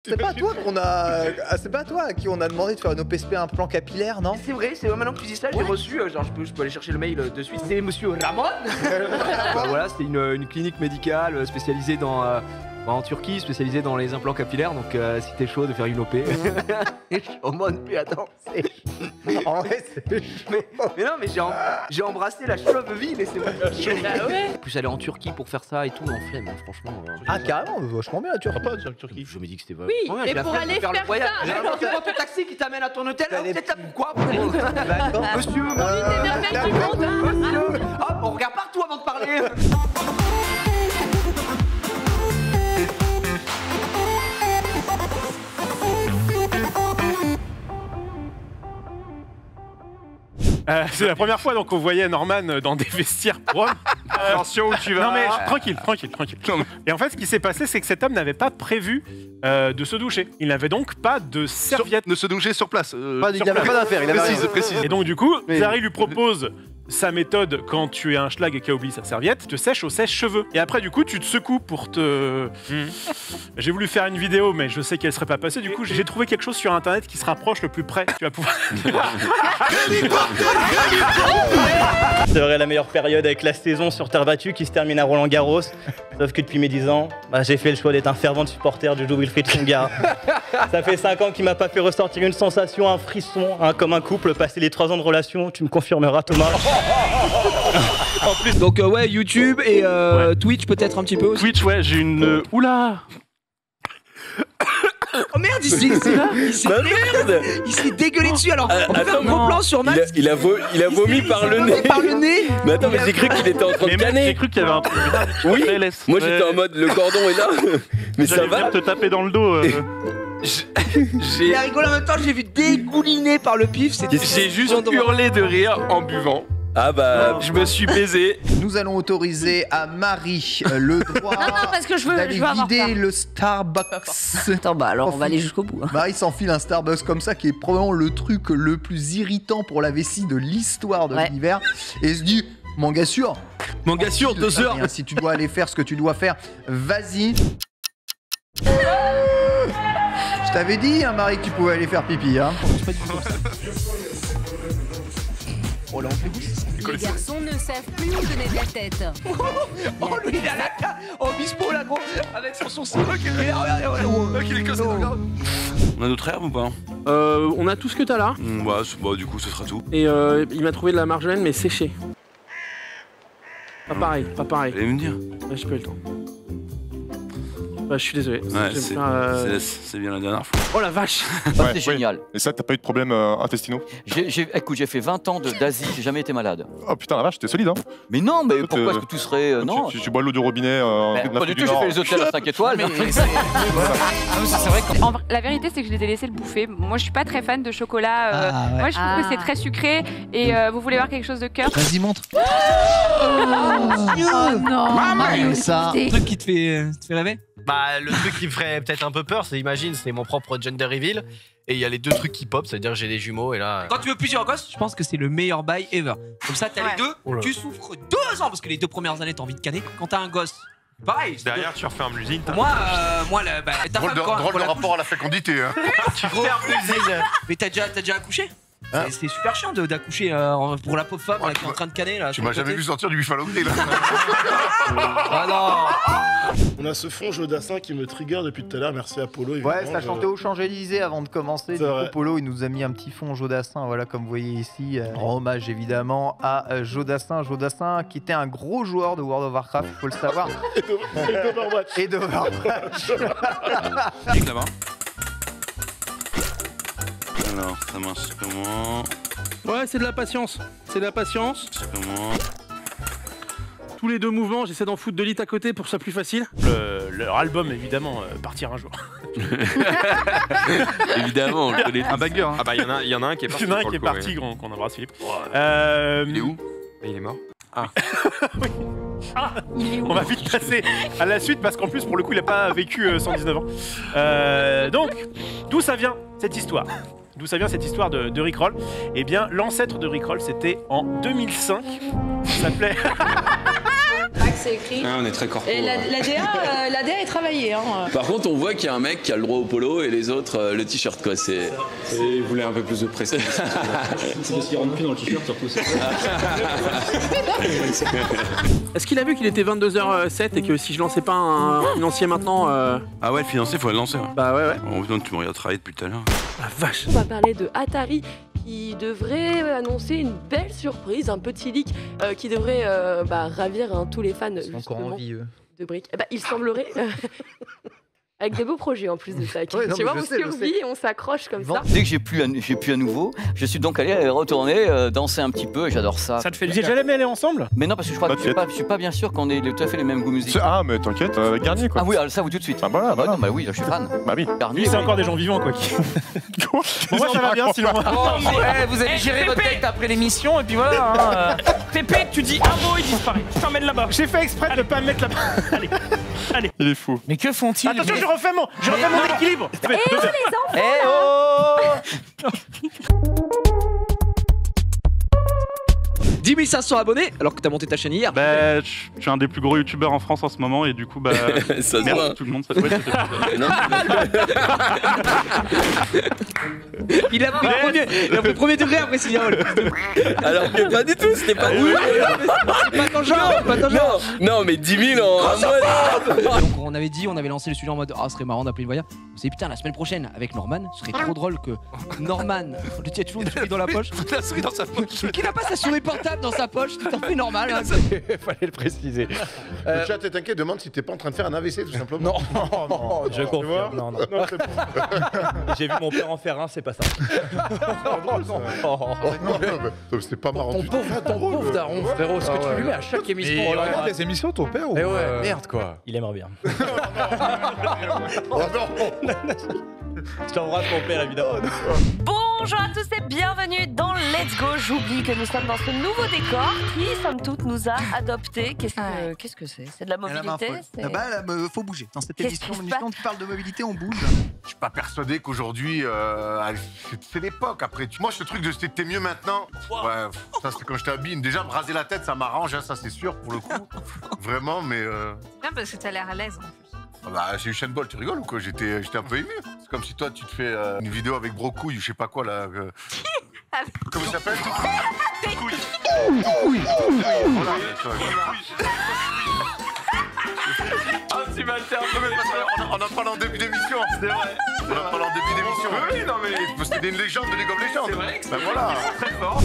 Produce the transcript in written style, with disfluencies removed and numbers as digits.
C'est pas toi qu'on a. Ah, c'est pas toi à qui on a demandé de faire une OPSP implant capillaire, non? C'est vrai, c'est maintenant que tu dis ça, j'ai reçu, genre je peux aller chercher le mail de suite. C'est monsieur Ramon. Voilà, c'était une clinique médicale spécialisée en Turquie, spécialisée dans les implants capillaires, donc si t'es chaud de faire une OP. Je suis en mode, mais attends, c'est... En vrai, c'est Mais non, mais j'ai embrassé la cheville, laissez-moi. Ah ouais. En plus, aller en Turquie pour faire ça et tout, en flemme, hein, franchement. Ah, carrément, vachement bien, tu vois pas sur Turquie. Je me dis que c'était vrai. Oui, Ouais, et j'ai la pour flemme de aller le faire voyage. ça. J'ai un ton taxi qui t'amène à ton hôtel, alors Allez. peut-être là pourquoi Monsieur, C'est merveille du monde, hein. monsieur. Hop, on regarde partout avant de parler. C'est la première fois donc qu'on voyait Norman dans des vestiaires propres. Attention où tu vas. Non mais tranquille. Et en fait, ce qui s'est passé, c'est que cet homme n'avait pas prévu de se doucher. Il n'avait donc pas de serviette. Ne se doucher sur place. Il avait pas d'affaire, il avait rien. Précise. Et donc du coup, Zari lui propose sa méthode quand tu es un schlag et qui a oublié sa serviette, te sèche au sèche-cheveux. Et après, du coup, tu te secoues pour te... J'ai voulu faire une vidéo, mais je sais qu'elle serait pas passée. Du coup, j'ai trouvé quelque chose sur Internet qui se rapproche le plus près. Tu vas pouvoir... C'est vrai la meilleure période avec la saison sur terre battue qui se termine à Roland-Garros. Sauf que depuis mes 10 ans, j'ai fait le choix d'être un fervent supporter du Joe Wilfried Tsonga. Ça fait 5 ans qu'il m'a pas fait ressortir une sensation, un frisson, comme un couple. Passer les 3 ans de relation, tu me confirmeras Thomas. En plus, donc ouais, YouTube et Twitch peut-être un petit peu aussi. Twitch, ouais, j'ai une. Oula. Oh merde, il s'est dégueulé dessus alors. On peut faire un gros plan sur Max. Il a vomi par le nez. Par le nez. Mais attends, mais j'ai cru qu'il était en train de J'ai canner. cru qu'il y avait un truc. Oui. Moi j'étais en mode le cordon est là. Mais ça J'allais va. venir te taper dans le dos. Il a rigolé en même temps, j'ai vu dégouliner par le pif. J'ai juste hurlé de rire en buvant. Ah bah, je me suis baisé. Nous allons autoriser à Marie le droit Non, parce que je veux d'aller avoir vider ça. le Starbucks. Attends, bah alors on va aller jusqu'au bout. Hein. Marie s'enfile un Starbucks comme ça qui est probablement le truc le plus irritant pour la vessie de l'histoire de l'univers. Et se dit, manga sûr, 2 heures. si tu dois aller faire ce que tu dois faire, vas-y. Je t'avais dit, hein, Marie, que tu pouvais aller faire pipi. Hein. Oh là, on fait Les garçons ne savent plus où donner de la tête. Oh lui il a la oh bispo là gros avec son sourcil. Il est cassé. On a d'autres herbes ou pas? On a tout ce que t'as là. Bah, du coup, ce sera tout. Et il m'a trouvé de la marjolaine mais séchée. Pas pareil. Vous allez me dire? Ouais, j'ai pas eu le temps. Bah, je suis désolé. Ouais, c'est bien la dernière fois. Oh la vache. C'est génial. Et ça, t'as pas eu de problème intestinaux? Écoute, j'ai fait 20 ans d'Asie, j'ai jamais été malade. Oh putain, la vache, t'es solide, hein? Mais non, mais Écoute, pourquoi est-ce que tu serais... non, Tu bois l'eau du robinet pas du tout, j'ai fait les hôtels à 5 étoiles. C'est vrai que... La vérité, c'est que je les ai laissés le bouffer. Moi, je suis pas très fan de chocolat. Moi, je trouve que c'est très sucré. Et vous voulez voir quelque chose de cœur? Vas-y, montre. non. Ça. Le truc qui te fait rêver? Bah, le truc qui me ferait peut-être un peu peur, c'est, imagine, c'est mon propre gender reveal, et il y a les 2 trucs qui pop, c'est-à-dire que j'ai des jumeaux, et là... Quand tu veux plusieurs gosses, je pense que c'est le meilleur bail ever. Comme ça, t'as les 2, tu souffres 2 ans, parce que les 2 premières années, t'as envie de canner. Quand t'as un gosse, pareil. Derrière, tu refermes l'usine. Moi, ta femme, Drôle de rapport à la fécondité, hein. Tu fermes l'usine. Mais t'as déjà accouché? C'est super chiant d'accoucher pour la pauvre femme là, qui est en train de canner là. Tu m'as jamais vu sortir du Buffalo Grill. Ah non. On a ce fond Jodassin qui me trigger depuis tout à l'heure, merci à Polo. Ouais, ça chantait aux Champs-Élysées avant de commencer. Du vrai. coup, Polo, il nous a mis un petit fond Jodassin, voilà, comme vous voyez ici. En hommage évidemment à Jodassin. Jodassin qui était un gros joueur de World of Warcraft, il faut le savoir. Et d'Overwatch. Clique là-bas. Alors, ça marche comment? Ouais, c'est de la patience. C'est de la patience. Comment? Tous les 2 mouvements, j'essaie d'en foutre 2 litres à côté pour que ce soit plus facile. Leur album, évidemment, Partir un jour. Évidemment, on le connaît. Un banger, hein. Ah bah, il y en a un qui est parti. Il y en a un qui est pour le coup, parti, qu'on embrasse Philippe. Il est où? Il est mort. Il est où? On va vite passer à la suite parce qu'en plus, pour le coup, il n'a pas vécu 119 ans. Donc, d'où ça vient cette histoire? D'où ça vient cette histoire de Rickroll? Eh bien, l'ancêtre de Rickroll, c'était en 2005. Ça s'appelait... c'est écrit. Ah, on est très corpo. Et la DA est travaillée. Hein. Par contre, on voit qu'il y a un mec qui a le droit au polo et les autres le t-shirt, quoi. C'est. Il voulait un peu plus de prestige. C'est parce qu'il rentre plus dans le t-shirt, surtout. Est-ce qu'il a vu qu'il était 22h07 et que si je lançais pas un financier maintenant. Ah ouais, le financier, faut le lancer. Ouais. Bah ouais. Bon, putain, tu me regardes travailler depuis tout à l'heure. La vache. On va parler de Atari qui devrait annoncer une belle surprise, un petit leak qui devrait ravir tous les fans encore en vie, de briques. Il semblerait. Avec des beaux projets en plus de ça. Ouais, non, tu vois, on je sais. survit et on s'accroche comme ça. Dès que j'ai pu à nouveau, je suis donc allé retourner danser un petit peu et j'adore ça. Ça te fait du bien. Vous êtes jamais allés ensemble? Mais non, parce que je suis pas bien sûr qu'on ait tout à fait les mêmes goûts musicaux. Ah, mais t'inquiète, Garnier quoi. Ah oui, alors ça vous tout de suite. Ah voilà, non, bah oui, là, je suis fan. Bah oui. Garnier, Lui, c'est oui. encore des gens vivants, quoi. Bon, moi, ça va bien, sinon. Ouais, vous avez géré votre tête après l'émission et puis voilà. Pépé, tu dis un mot, il disparaît. Je t'emmène là-bas. J'ai fait exprès de pas me mettre là-bas. Allez. Il est fou. Mais que font-ils? Attention, je refais mon équilibre. Eh oh les enfants 10 500 abonnés alors que t'as monté ta chaîne hier. Bah, je suis un des plus gros youtubeurs en France en ce moment et du coup, bah. Ça se merde, voit. tout le monde. Ça... Ouais, Il a pris le premier degré après Signal. Alors que pas du tout, c'était pas vous. Pas ton genre, pas ton genre. Non, mais 10 000 en un mois. Donc on avait lancé le sujet en mode ce serait marrant d'appeler une voyage. On s'est dit putain la semaine prochaine avec Norman, ce serait trop drôle que Norman le tient toujours une souris dans la poche. La souris dans sa poche. Mais qu'il a pas sa souris portable dans sa poche, tout à fait normal. Hein. Fallait le préciser. Le chat est inquiet, demande si t'es pas en train de faire un AVC tout simplement. Non, Je confirme. Non. J'ai vu mon père en faire un, c'est pas ça. C'est pas marrant Ton du tout. pauvre daron, frérot, ce que tu lui mets à chaque émission. Il regarde les émissions, ton père ou Eh ouais, merde quoi. Il aimerait bien. Oh non. Je t'embrasse mon père évidemment. Bonjour à tous et bienvenue dans Let's Go. J'oublie que nous sommes dans ce nouveau décor qui, somme toute, nous a adoptés. Qu'est-ce que c'est? C'est de la mobilité? Faut bouger. Dans cette Qu'est-ce émission, qui se une émission qui parle de mobilité, on bouge. Je suis pas persuadé qu'aujourd'hui, c'est l'époque. Après, moi, ce truc de t'es mieux maintenant. Ouais, ça c'est quand je t'habille. Déjà, me raser la tête, ça m'arrange, hein, ça c'est sûr pour le coup. Vraiment, mais. Non, parce que t'as l'air à l'aise en plus. Ah bah, j'ai eu Usain Bolt, tu rigoles ou quoi? J'étais un peu ému. C'est comme si toi, tu te fais une vidéo avec Brocouille ou je sais pas quoi là. Comment il s'appelle? Couille. Voilà. Un petit bâtard. On en parle en début d'émission. C'est vrai. On en parle en début d'émission. Oui, non mais. C'était une légende de League of Legends. C'est vrai que Ben voilà. très fort.